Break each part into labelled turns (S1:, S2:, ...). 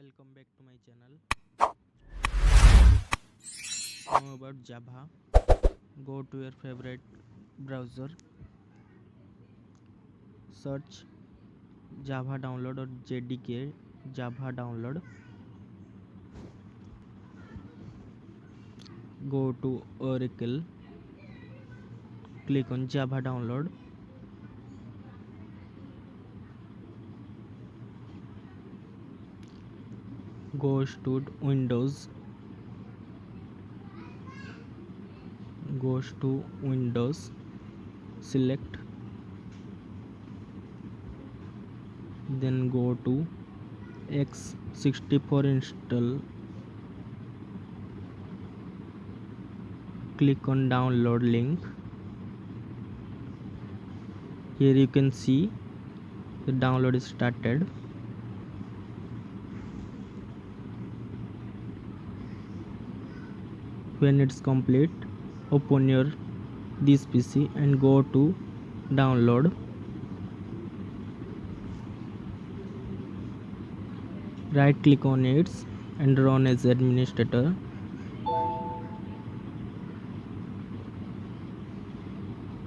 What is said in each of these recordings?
S1: Welcome back to my channel. Know about Java. Go to your favorite browser, search Java download or JDK Java download. Go to Oracle, click on Java download. Goes to Windows. Goes to Windows. Select. Then go to x64 install. Click on download link. Here you can see the download is started. When it's complete, open your this PC and go to download. Right click on it and run as administrator.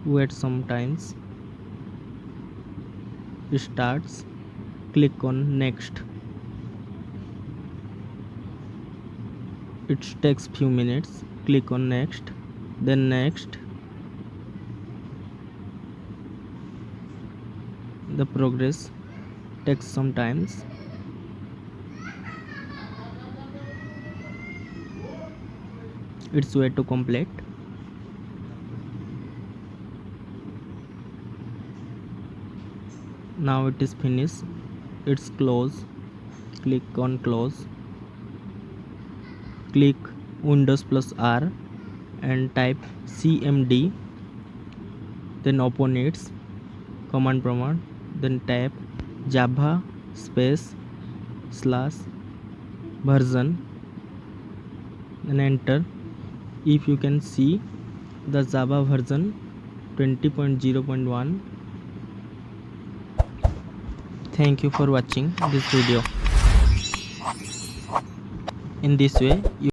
S1: Wait some times. It starts. Click on next. It takes few minutes. Click on next, then next. The progress takes some times. It's way to complete. Now it is finished. It's close. Click on close. Click Windows plus R and type cmd, then open its command prompt, then type java space / version, then enter. If you can see the Java version 20.0.1. Thank you for watching this video. In this way